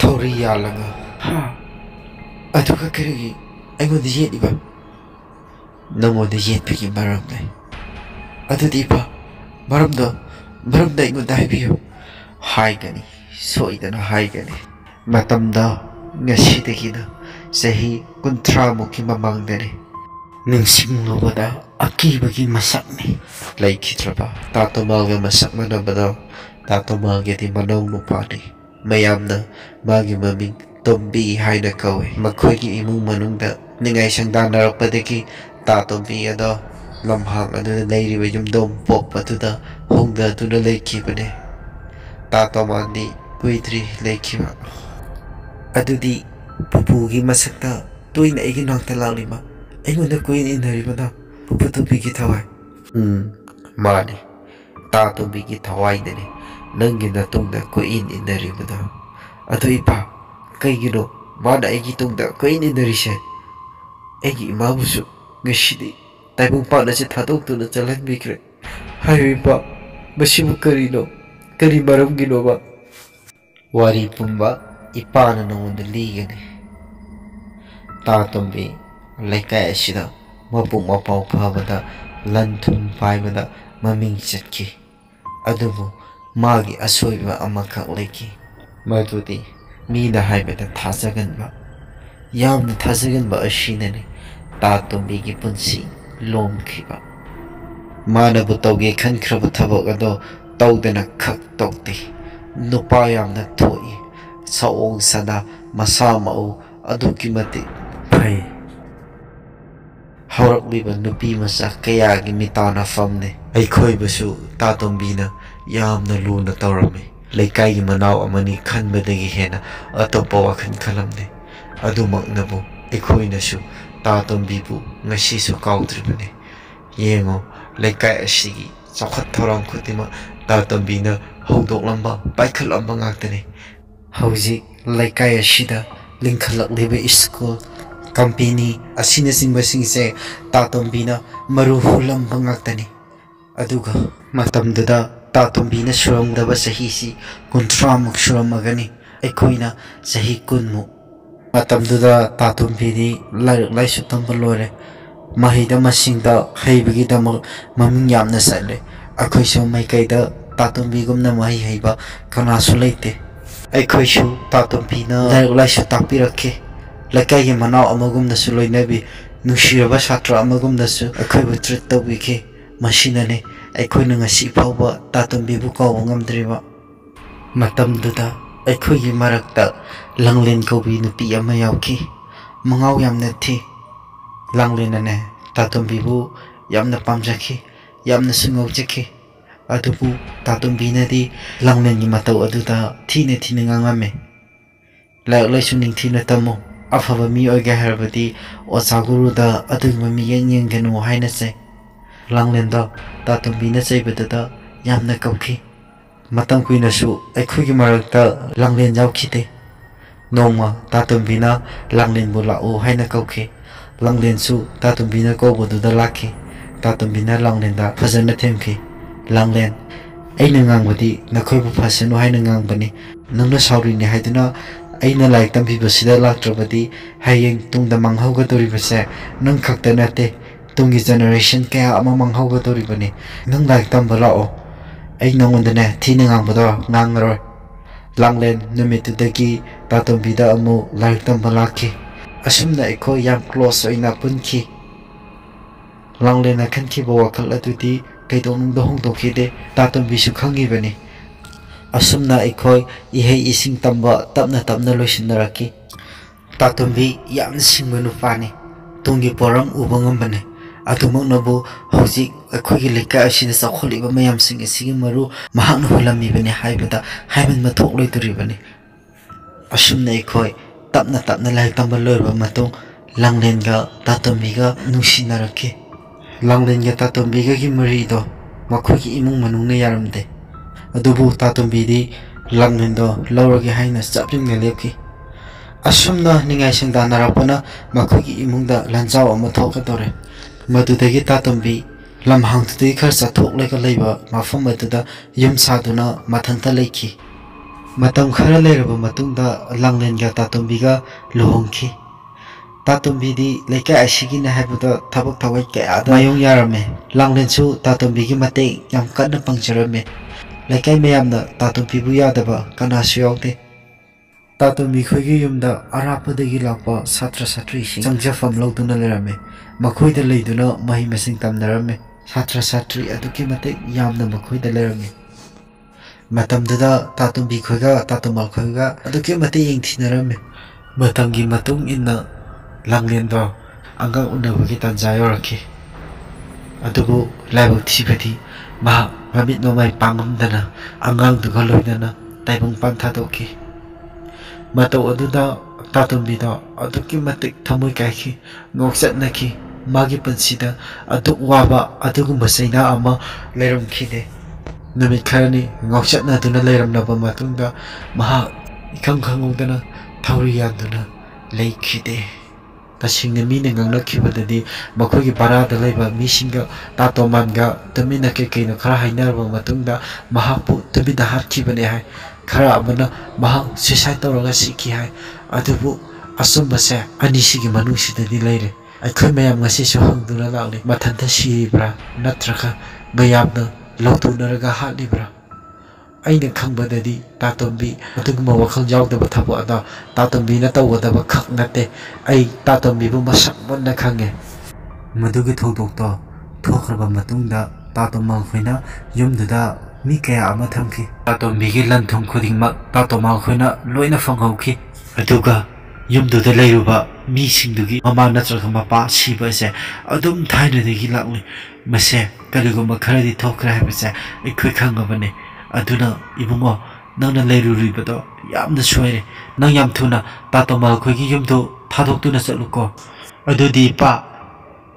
ꯊꯧꯔꯤ ꯌꯥꯜꯂꯒ ꯑꯗꯨꯒ ꯀꯔꯤꯒꯤ ꯑꯩꯉꯣꯟꯗ ꯌꯦꯠꯂꯤꯕ? ꯅꯉꯣꯟꯗ ꯌꯦꯠꯄꯒꯤ ꯃꯔꯝ ꯂꯩ. ꯑꯗꯨꯗꯤ ꯏꯄꯥ, ꯃꯔꯝꯗ ꯑꯩꯉꯣꯟꯗ ꯍꯥꯏꯕꯤꯌꯨ. ꯍꯥꯏꯒꯅꯤ, ꯁꯣꯏꯗꯅ ꯍꯥꯏꯒꯅꯤ. ꯃꯇꯝꯗ ꯉꯁꯤꯗꯒꯤꯅ ꯆꯍꯤ 30ꯃꯨꯛꯀꯤ ꯃꯃꯥꯡꯗꯅꯤ. ꯅꯤꯡꯁꯤꯡꯂꯨꯕꯗ ꯑꯀꯤꯕꯒꯤ ꯃꯁꯛꯅꯤ. ꯂꯩꯈꯤꯗ꯭ꯔꯕ ꯇꯥꯇꯣꯃꯥꯜꯒ ꯃꯁꯛ ꯃꯥꯟꯅꯕꯗꯣ ꯇꯥꯇꯣꯃꯥꯜꯒꯤꯗꯤ ꯃꯅꯥꯎ ꯅꯨꯄꯥꯅꯤ. ꯃꯌꯥꯝꯅ ꯃꯥꯒꯤ ꯃꯃꯤꯡ ꯇꯣꯝꯕꯤ ꯍꯥꯏꯅ ꯀꯧꯏ. ꯃꯈꯣꯏꯒꯤ ꯏꯃꯨꯡ ꯃꯅꯨꯡꯗ ꯅꯤꯡꯉꯥꯏ ꯁꯪꯗꯥꯅꯔꯛꯄꯗꯒꯤ ꯇꯥꯇꯣꯝꯕꯤ ꯑꯗꯣ ꯂꯝꯍꯥꯡ ꯑꯗꯨꯗ ꯂꯩꯔꯤꯕ ꯌꯨꯝꯗꯣꯡ ꯄꯣꯛꯄꯗꯨꯗ ꯍꯣꯡꯗꯗꯨꯅ ꯂꯩꯈꯤꯕꯅꯤ. ꯇꯥꯇꯣꯃꯥꯜꯗꯤ ꯀꯨꯏꯗ꯭ꯔꯤ ꯂꯩꯈꯤꯕ. ꯑꯗꯨꯗꯤ ꯄꯨꯄꯨꯒꯤ ꯃꯁꯛꯇ ꯇꯣꯏꯅ ꯑꯩꯒꯤ ꯅꯥꯛꯇ ꯂꯥꯛꯂꯤꯕ, ꯑꯩꯉꯣꯟꯗ ꯀꯣꯏꯏꯟ ꯏꯟꯅꯔꯤꯕꯅ ꯄꯨꯄꯨ ꯇꯣꯝꯕꯤꯒꯤ ꯊꯋꯥꯏ? ꯃꯥꯅꯤ. ꯇꯥꯇꯣꯝꯕꯤꯒꯤ ꯊꯋꯥꯏꯅꯅꯤ ꯅꯪꯒꯤ ꯅꯇꯨꯡꯗ ꯀꯣꯏꯏꯟ ꯏꯟꯅꯔꯤꯕꯗꯣ. ꯑꯗꯨ ꯏꯄꯥ, ꯀꯩꯒꯤꯅꯣ ꯃꯥꯅ ꯑꯩꯒꯤ ꯇꯨꯡꯗ ꯀꯣꯏꯏꯟ ꯏꯟꯅꯔꯤꯁꯦ? ꯑꯩꯒꯤ ꯏꯃꯥꯕꯨꯁꯨ ꯉꯁꯤꯗꯤ ꯇꯥꯏꯕꯪꯄꯥꯟ ꯑꯁꯤ ꯊꯥꯗꯣꯛꯇꯨꯅ ꯆꯠꯍꯟꯕꯤꯈ꯭ꯔꯦ. ꯍꯥꯏꯌꯨ ꯏꯄꯥ, ꯃꯁꯤꯕꯨ ꯀꯔꯤꯅꯣ? ꯀꯔꯤ ꯃꯔꯝꯒꯤꯅꯣꯕ? ꯋꯥꯔꯤ ꯄꯨꯝꯕ ꯏꯄꯥꯅ ꯅꯉꯣꯟꯗ ꯂꯤꯒꯅꯤ. ꯇꯥꯇꯣꯝꯕꯤ ꯂꯩꯀꯥꯏ ꯑꯁꯤꯗ ꯃꯕꯨꯛ ꯃꯄꯥꯎ ꯐꯕꯗ ꯂꯟ ꯊꯨꯝ ꯄꯥꯏꯕꯗ ꯃꯃꯤꯡ ꯆꯠꯈꯤ. ꯑꯗꯨꯕꯨ ꯃꯥꯒꯤ ꯑꯁꯣꯏꯕ ꯑꯃꯈꯛ ꯂꯩꯈꯤ. ꯃꯗꯨꯗꯤ ꯃꯤꯅ ꯍꯥꯏꯕꯗ ꯊꯥꯖꯒꯟꯕ. ꯌꯥꯝꯅ ꯊꯥꯖꯒꯟꯕ ꯑꯁꯤꯅꯅꯤ ꯇꯥꯇꯣꯝꯕꯤꯒꯤ ꯄꯨꯟꯁꯤ ꯂꯣꯝꯈꯤꯕ. ꯃꯥꯅꯕꯨ ꯇꯧꯒꯦ ꯈꯟꯈ꯭ꯔꯕ ꯊꯕꯛ ꯑꯗꯣ ꯇꯧꯗꯅ ꯈꯛ ꯇꯣꯛꯇꯦ. ꯅꯨꯄꯥ ꯌꯥꯝꯅ ꯊꯣꯛꯏ. ꯁꯑꯣꯡ ꯁꯥꯗꯥ, ꯃꯁꯥ ꯃꯎ ꯑꯗꯨꯛꯀꯤ ꯃꯇꯤꯛ ꯐꯩ. ꯍꯧꯔꯛꯂꯤꯕ ꯅꯨꯄꯤ ꯃꯆꯥ ꯀꯌꯥꯒꯤ ꯃꯤꯇꯥꯟꯅꯐꯝꯅꯤ. ꯑꯩꯈꯣꯏꯕꯨꯁꯨ ꯇꯥꯇꯣꯝꯕꯤꯅ ꯌꯥꯝꯅ ꯂꯨꯅ ꯇꯧꯔꯝꯃꯤ. ꯂꯩꯀꯥꯏꯒꯤ ꯃꯅꯥꯎ ꯑꯃꯅꯤ ꯈꯟꯕꯗꯒꯤ ꯍꯦꯟꯅ ꯑꯇꯣꯞꯄ ꯋꯥꯈꯜ ꯈꯜꯂꯝꯗꯦ. ꯑꯗꯨꯃꯛꯅꯕꯨ ꯑꯩꯈꯣꯏꯅꯁꯨ ꯇꯥꯇꯣꯝꯕꯤꯕꯨ ꯉꯁꯤꯁꯨ ꯀꯥꯎꯗ꯭ꯔꯤꯕꯅꯤ. ꯌꯦꯡꯉꯣ, ꯂꯩꯀꯥꯏ ꯑꯁꯤꯒꯤ ꯆꯥꯎꯈꯠ ꯊꯧꯔꯥꯡ ꯈꯨꯗꯤꯡꯃꯛ ꯇꯥꯇꯣꯝꯕꯤꯅ ꯍꯧꯗꯣꯛꯂꯝꯕ, ꯄꯥꯏꯈꯠꯂꯝꯕ ꯉꯥꯛꯇꯅꯤ. ꯍꯧꯖꯤꯛ ꯂꯩꯀꯥꯏ ꯑꯁꯤꯗ ꯂꯤꯡꯈꯠꯂꯛꯂꯤꯕ ꯁ꯭ꯀꯨꯜ, ꯀꯝꯄꯦꯅꯤ ꯑꯁꯤꯅꯆꯤꯡꯕꯁꯤꯡꯁꯦ ꯇꯥꯇꯣꯝꯕꯤꯅ ꯃꯔꯨ ꯍꯨꯜꯂꯝꯕ ꯉꯥꯛꯇꯅꯤ. ꯑꯗꯨꯒ ꯃꯇꯝꯗꯨꯗ ꯇꯥꯇꯣꯝꯕꯤꯅ ꯁꯨꯔꯝꯒꯗꯕ ꯆꯍꯤꯁꯤ 30ꯃꯨꯛ ꯁꯨꯔꯝꯃꯒꯅꯤ. ꯑꯩꯈꯣꯏꯅ ꯆꯍꯤ 10ꯃꯨꯛ. ꯃꯇꯝꯗꯨꯗ ꯇꯥꯇꯣꯝꯕꯤꯗꯤ ꯂꯥꯏꯔꯤꯛ ꯂꯥꯏꯁꯨ ꯇꯝꯕ ꯂꯣꯏꯔꯦ. ꯃꯍꯩꯗ ꯃꯁꯤꯡꯗ ꯍꯩꯕꯒꯤꯗꯃꯛ ꯃꯃꯤꯡ ꯌꯥꯝꯅ ꯆꯠꯂꯦ. ꯑꯩꯈꯣꯏꯁꯨ ꯃꯥꯏꯀꯩꯗ ꯇꯥꯇꯣꯝꯕꯤꯒꯨꯝꯅ ꯃꯍꯩ ꯍꯩꯕ ꯀꯅꯥꯁꯨ ꯂꯩꯇꯦ. ꯑꯩꯈꯣꯏꯁꯨ ꯇꯥꯇꯣꯝꯕꯤꯅ ꯂꯥꯏꯔꯤꯛ ꯂꯥꯏꯁꯨ ꯇꯥꯛꯄꯤꯔꯛꯈꯤ. ꯂꯩꯀꯥꯏꯒꯤ ꯃꯅꯥꯎ ꯑꯃꯒꯨꯝꯅꯁꯨ ꯂꯣꯏꯅꯕꯤ, ꯅꯨꯡꯁꯤꯔꯕ ꯁꯥꯇ꯭ꯔ ꯑꯃꯒꯨꯝꯅꯁꯨ ꯑꯩꯈꯣꯏꯕꯨ ꯇ꯭ꯔꯤꯠ ꯇꯧꯕꯤꯈꯤ. ꯃꯁꯤꯅꯅꯤ ꯑꯩꯈꯣꯏꯅ ꯉꯁꯤ ꯐꯥꯎꯕ ꯇꯥꯇꯣꯝꯕꯤꯕꯨ ꯀꯥꯎꯕ ꯉꯝꯗ꯭ꯔꯤꯕ. ꯃꯇꯝꯗꯨꯗ ꯑꯩꯈꯣꯏꯒꯤ ꯃꯔꯛꯇ ꯂꯥꯡꯂꯦꯟ ꯀꯧꯕꯤ ꯅꯨꯄꯤ ꯑꯃ ꯌꯥꯎꯈꯤ. ꯃꯉꯥꯎ ꯌꯥꯝꯅ ꯊꯤ. ꯂꯥꯡꯂꯦꯟꯅꯅꯦ ꯇꯥꯇꯣꯝꯕꯤꯕꯨ ꯌꯥꯝꯅ ꯄꯥꯝꯖꯈꯤ, ꯌꯥꯝꯅꯁꯨ ꯉꯥꯎꯖꯈꯤ. ꯑꯗꯨꯕꯨ ꯇꯥꯇꯣꯝꯕꯤꯅꯗꯤ ꯂꯥꯡꯂꯦꯟꯒꯤ ꯃꯇꯧ ꯑꯗꯨꯗ ꯊꯤꯅ ꯉꯥꯡꯉꯝꯃꯤ. ꯂꯥꯏꯔꯤꯛ ꯂꯥꯏꯁꯨ ꯅꯤꯡꯊꯤꯅ ꯇꯝꯃꯨ, ꯑꯐꯕ ꯃꯤ ꯑꯣꯏꯒꯦ ꯍꯥꯏꯔꯕꯗꯤ ꯑꯣꯖꯥ ꯒꯨꯔꯨꯗ ꯑꯗꯨꯒꯨꯝꯕ ꯃꯤꯠꯌꯦꯡ ꯌꯦꯡꯒꯅꯨ ꯍꯥꯏꯅ ꯆꯩ. ꯂꯥꯡꯂꯦꯟꯗꯣ ꯇꯥꯇꯣꯝꯕꯤꯅ ꯆꯩꯕꯗꯨꯗ ꯌꯥꯝꯅ ꯀꯞꯈꯤ. ꯃꯇꯝ ꯀꯨꯏꯅꯁꯨ ꯑꯩꯈꯣꯏꯒꯤ ꯃꯔꯛꯇ ꯂꯥꯡꯂꯦꯟ ꯌꯥꯎꯈꯤꯗꯦ. ꯅꯣꯡꯃ ꯇꯥꯇꯣꯝꯕꯤꯅ ꯂꯥꯡꯂꯦꯟꯕꯨ ꯂꯥꯛꯎ ꯍꯥꯏꯅ ꯀꯧꯈꯤ. ꯂꯥꯡꯂꯦꯟꯁꯨ ꯇꯥꯇꯣꯝꯕꯤꯅ ꯀꯧꯕꯗꯨꯗ ꯂꯥꯛꯈꯤ. ꯇꯥꯇꯣꯝꯕꯤꯅ ꯂꯥꯡꯂꯦꯟꯗ ꯐꯖꯅ ꯊꯦꯝꯈꯤ. ꯂꯥꯡꯂꯦꯟ, ꯑꯩꯅ ꯉꯥꯡꯕꯗꯤ ꯅꯈꯣꯏꯕꯨ ꯐꯁꯅꯨ ꯍꯥꯏꯅ ꯉꯥꯡꯕꯅꯤ. ꯅꯪꯅ ꯁꯥꯎꯔꯤꯅꯤ ꯍꯥꯏꯗꯨꯅ ꯑꯩꯅ ꯂꯥꯏꯔꯤꯛ ꯇꯝꯕꯤꯕꯁꯤꯗ ꯂꯥꯛꯇ꯭ꯔꯕꯗꯤ ꯍꯌꯦꯡ ꯇꯨꯡꯗ ꯃꯥꯡꯍꯧꯒꯗꯧꯔꯤꯕꯁꯦ ꯅꯪ ꯈꯛꯇ ꯅꯠꯇꯦ, ꯇꯨꯡꯒꯤ ꯖꯦꯅꯦꯔꯦꯁꯟ ꯀꯌꯥ ꯑꯃ ꯃꯥꯡꯍꯧꯒꯗꯧꯔꯤꯕꯅꯤ. ꯅꯪ ꯂꯥꯏꯔꯤꯛ ꯇꯝꯕ ꯂꯥꯛꯑꯣ. ꯑꯩ ꯅꯉꯣꯟꯗꯅꯦ ꯊꯤꯅ ꯉꯥꯡꯕꯗꯣ ꯉꯥꯡꯉꯔꯣꯏ. ꯂꯥꯡꯂꯦꯟ ꯅꯨꯃꯤꯠꯇꯨꯗꯒꯤ ꯇꯥꯇꯣꯝꯕꯤꯗ ꯑꯃꯨꯛ ꯂꯥꯏꯔꯤꯛ ꯇꯝꯕ ꯂꯥꯛꯈꯤ. ꯑꯁꯨꯝꯅ ꯑꯩꯈꯣꯏ ꯌꯥꯝ ꯀ꯭ꯂꯣꯁ ꯑꯣꯏꯅ ꯄꯨꯟꯈꯤ. ꯂꯥꯡꯂꯦꯟꯅ ꯈꯟꯈꯤꯕ ꯋꯥꯈꯜ ꯑꯗꯨꯗꯤ ꯀꯩꯗꯧꯅꯨꯡꯗ ꯍꯣꯡꯗꯣꯛꯈꯤꯗꯦ. ꯇꯥꯇꯣꯝꯕꯤꯁꯨ ꯈꯪꯉꯤꯕꯅꯤ. ꯑꯁꯨꯝꯅ ꯑꯩꯈꯣꯏ ꯏꯍꯩ ꯏꯁꯤꯡ ꯇꯝꯕ ꯇꯞꯅ ꯂꯣꯏꯁꯤꯟꯅꯔꯛꯈꯤ. ꯇꯥꯇꯣꯝꯕꯤ ꯌꯥꯝꯅ ꯁꯤꯡꯕ ꯅꯨꯄꯥꯅꯤ. ꯇꯨꯡꯒꯤ ꯄꯣꯔꯝ ꯎꯕ ꯉꯝꯕꯅꯤ. ꯑꯗꯨꯃꯛꯅꯕꯨ ꯍꯧꯖꯤꯛ ꯑꯩꯈꯣꯏꯒꯤ ꯂꯩꯀꯥꯏ ꯑꯁꯤꯗ ꯆꯥꯎꯈꯠꯂꯤꯕ ꯃꯌꯥꯝꯁꯤꯡ ꯑꯁꯤꯒꯤ ꯃꯔꯨ ꯃꯍꯥꯛꯅ ꯍꯨꯜꯂꯝꯃꯤꯕꯅꯤ ꯍꯥꯏꯕꯗ ꯍꯥꯏꯃꯟꯕ ꯊꯣꯛꯂꯣꯏꯗꯣꯔꯤꯕꯅꯤ. ꯑꯁꯨꯝꯅ ꯑꯩꯈꯣꯏ ꯇꯞꯅ ꯂꯥꯏꯔꯤꯛ ꯇꯝꯕ ꯂꯣꯏꯔꯕ ꯃꯇꯨꯡ ꯂꯥꯡꯂꯦꯟꯒ ꯇꯥꯇꯣꯝꯕꯤꯒ ꯅꯨꯡꯁꯤꯅꯔꯛꯈꯤ. ꯂꯥꯡꯂꯦꯟꯒ ꯇꯥꯇꯣꯝꯕꯤꯒꯒꯤ ꯃꯔꯤꯗꯣ ꯃꯈꯣꯏꯒꯤ ꯏꯃꯨꯡ ꯃꯅꯨꯡꯅ ꯌꯥꯔꯝꯗꯦ. ꯑꯗꯨꯕꯨ ꯇꯥꯇꯣꯝꯕꯤꯗꯤ ꯂꯥꯡꯂꯦꯟꯗꯣ ꯂꯧꯔꯒꯦ ꯍꯥꯏꯅ ꯆꯞ ꯌꯨꯡꯅ ꯂꯦꯞꯈꯤ. ꯑꯁꯨꯝꯅ ꯅꯤꯡꯉꯥꯏ ꯁꯪꯗꯥꯅꯔꯛꯄꯅ ꯃꯈꯣꯏꯒꯤ ꯏꯃꯨꯡꯗ ꯂꯥꯟꯖꯥꯎ ꯑꯃ ꯊꯣꯛꯀꯗꯧꯔꯦ. ꯃꯗꯨꯗꯒꯤ ꯇꯥꯇꯣꯝꯕꯤ ꯂꯝꯍꯥꯡꯗꯨꯗꯒꯤ ꯈꯔ ꯆꯠꯊꯣꯛꯂꯒ ꯂꯩꯕ ꯃꯐꯝ ꯑꯗꯨꯗ ꯌꯨꯝ ꯁꯥꯗꯨꯅ ꯃꯊꯟꯇ ꯂꯩꯈꯤ. Matam khara leiraba matungda Langlenga Tatombiga luhongki. Tatombidi leika asigina haibada thabak thawai kaya da mayong yarame. Langlensu Tatombigi mate yam kanna pangjarame. Leikai mayamna Tatombibu yadaba kanasu yawde. Tatombi khoigi yumda arapadagi lakpa satra satri sing changjafam lawduna lerame. Makhoida leiduna mahi masing tamnarame. Satra satri aduki mate yamna makhoida lerame. Matamdada Tatombi khoiga Tatomal khoiga aduki mate yengthinarame. Matamgi matung inna Langlenba angang unabagi tanja yoraki. Adubu laibak thibadi maha mamit mamai pangamdana angang duga loidana taibang panthadoki. Matau aduda Tatombida aduki matik thamoi kaiki ngoksatnaki magi pansida aduk waba adugu masaina ama leiramkhide. Numit kharani ngoksatna duna leiramnaba matungda maha ikhang khangudana thauri yanduna leikhide. Tasingna mina ngangnakibadadi makhoigi barada leiba misinga Tatomanga tumina kekeino khara hainarba matungda mahapu tumida hapkibane hai. Khara amana mahang suicide tawraga siki hai. Adubu asumbase anisigi manungsidadi leire. Aikhoi mayam ngasi su hangduna lakni mathanta siribra natraka mayamna lawtunaraga hatlibra. Aina khangbadadi Tatombi aduguma wakhal yawdaba thabak ada Tatombi na tawgadaba khak nate ai Tatombi bu masak monna khange. Madugi thokdokta thokraba matungda Tatomal khoina yumduda mi kaya ama thamki. Tatombi gi lanthum khudingmak Tatomal khoina loina fanghauki. Aduga yumduda leiruba mi singdugi mama natraga mapa siba se adum thainadagi lakni mase kariguma kharadi thokra habase ikhoi khangabane. Aduna ibungo nangna leiruribado yamna soire nang yam thuna Tatomal khoigi yumdo thadoktuna chatluko. Adudi pa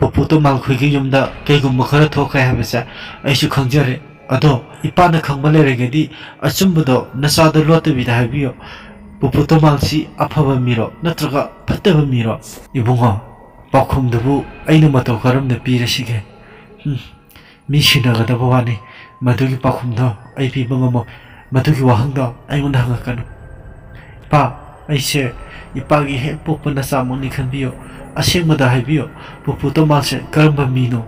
Tomal khoigi yumda kaigumba khara thokrai habase aisu khangjare. Ado ipana khangba leiragadi achumbado nasada lotabida habiyo. Tomal si afaba miro natraga phattaba miro. Ibungo pakhumdabu aina matau karamna pirasige. Mi sinagadaba wani madugi pakhumda ai pibangamo madugi wahangda aingonda hangakanu. Pa aise ipagi he pokpa nasamangni khanbiyo asengmada haibiyo Tomal se karamba mino.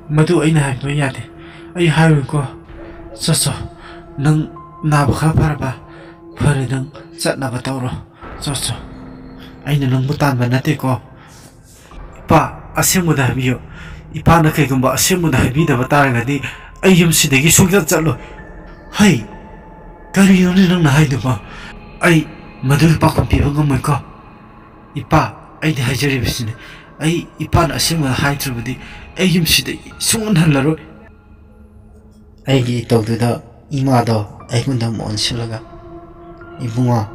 Madu aina haiba yade ai hairuko saso nang naba kha paraba phare nang chatnaba tawro saso aina nang butanba nate ko. Pa asengmada haibiyo ipana kaigumba asengmada haibidaba taragadi ai yumsidagi sungjat chatlo. Hai kariyone nang nahaiduba ai madugi pakhum piba ngamoiko. Ipa aidi haijaribasine ai ipana asengmada haitrabadi ai yumsidagi sungan hallaroi. Aigi itawduda imado aigunda monsilaga ibunga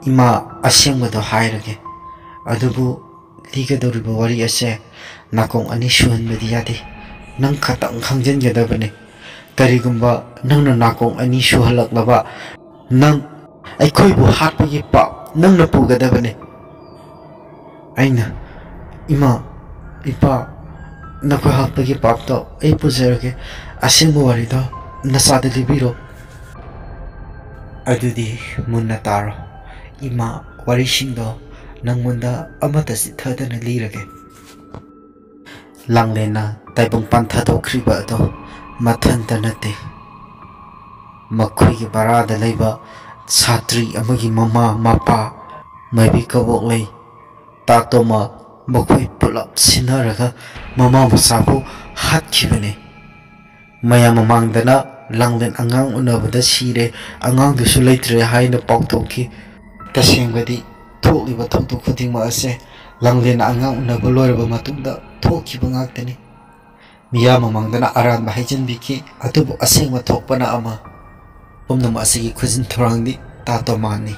ima asengmado hairage. Adubu ligadoriba wari ase nakong ani suhanbadi yade. Nang khatang khangjangadabane. Karigumba nangna nakong ani suhalaklaba nang aikhoibu hatpagi pa nangna pugadabane. Aina ima ipa nakoi hatpagi papto ai pujarage asengba warida nasada libiro. Adudi munna taro ima warisingdo nangmonda amata sithadana lirage. Langlena taibang panthadokriba ado mathanta nate. Makhoigi barada leiba satri amagi mama mapa maibi kabok lei. Tatoma makhoi pulap sinaraga mama masabu hatkibane. Maya mamangdana Langlen angang unabada sire angang dusu leitre haina pauktoki. Tasengbadi thokliba thokdok khudingma ase Langlen angang unaba loiraba matungda thokkiba ngaktani. Miya mamangdana aranba haijanbiki adubu asengma thokpana ama. Pumnama asigi khujin thorangdi Tatomani.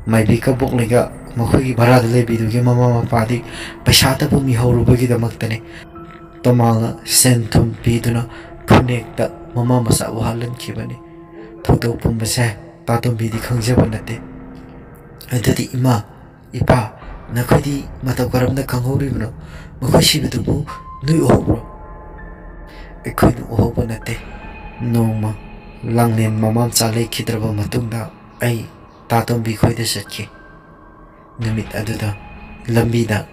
Maibi kabok lega makhoigi barada leibidugi mama mapadi paisatabu mihorubagi damaktani. Tomala senthum piduna phunekta mama masa wahalan kibani. Thokdok pumbase Tatombidi khangjaba nate. Adudi ima ipa nakhodi matau karamda khanghoribno makhoi sibidubu nui ohobro. Aikhoinu ohoba nate noma Langlen mamam chale khidraba matungda ai tatombi khoida satki. Numit aduda lambida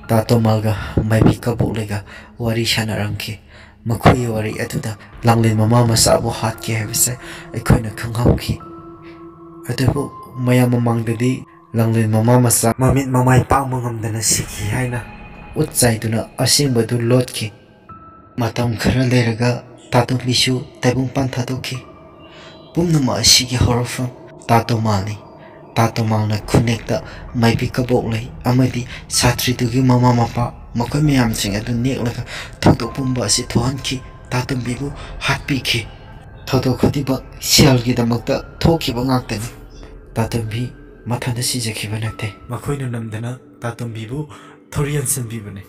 tatomalga maibi kabuklega wari shanarangki. Makhoi wari aduda langlen mamama sabu hatki habise aikoina khanghauki. Adubu mayam mamangdadi langlen mamama sa mamit mamai pangmangamdana siki haina utsaiduna asingbadu lotki. Matam khara leraga tatombisu taibung panthadoki. Pumnama asigi horofam tatomali tatomalna khunekta maibi kaboklei amadi satridugi mama mapa makoi miyam sing adu neklaga thokdok pumba asi thohanki tatombibu hatpiki thokdok khodiba sialgi damakta thokiba ngaktani tatombi mathanda sijakhiba nakte makoina namdana tatombibu thorian sanbibane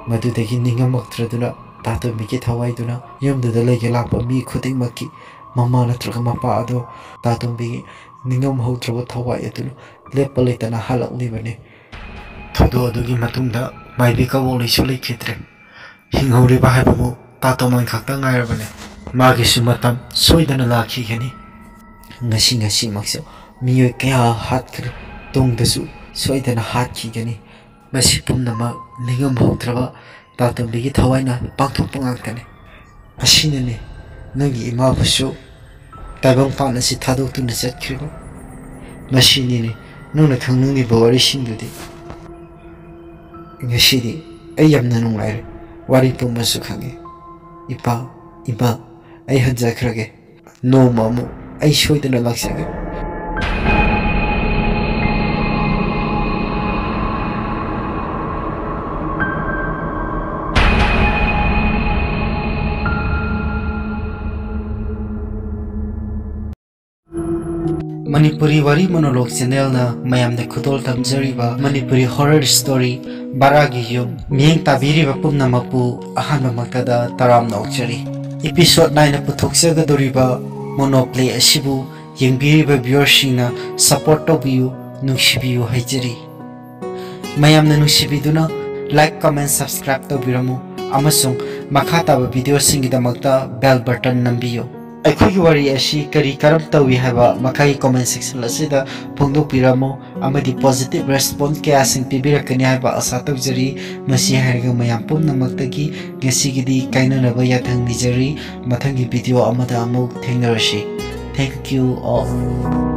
madudagi ningamakthraduna tatombi thawaiduna yamduda lege lapa mi khudingmakki mama natraga mapa ado tatombi ningam hautraba thawai aduna lepa leitana halaklibane thodo adugi matungda maibi kaboli sulai khitre hinghori ba haibabu tatoman khakta ngairabane magi sumatam soidana lakhi gani ngasi makso miyoi kaya hat kre tongdasu soidana hat khi gani masi pumnama ningam hautraba tatombi thawaina pangthok pangaktane asinane nagi ima busu taibang pana si thadok tu nasat kriba masini ne nuna khangnung ni bawari sindudi ngashidi ay yamna nungaire wari pumasu khange ipa ima ay hanjakrage no mamu ay soidana laksage Manipuri Wari Monologue channel na mayam na khudol tamjariba Manipuri horror story baragi yum miyeng tabiriba pumnamapu ahanba maktada taram na okchari episode 9 na puthoksaga doriba monoplay asibu yengbiriba viewersing na support tobiyu nungsibiyu haijari mayam na nungsibiduna like comment subscribe tobiramu amasung makhataba video singidamakta bell button nambiyo अखोगी वारी ऐसी करी करम तवी हैबा मखाई comment section लसिदा फोंदोक पिरामो अमदी पॉजिटिव रेस्पॉन्स के आसिंग पिबिरकनी हैबा आशा तौजरी मसी हैरगा मयाम पुमनमक्तगी गेसिगिदी काइननबा याथंग निजरी मथंगी वीडियो अमदा अमुक थेंगरशी थैंक यू ऑल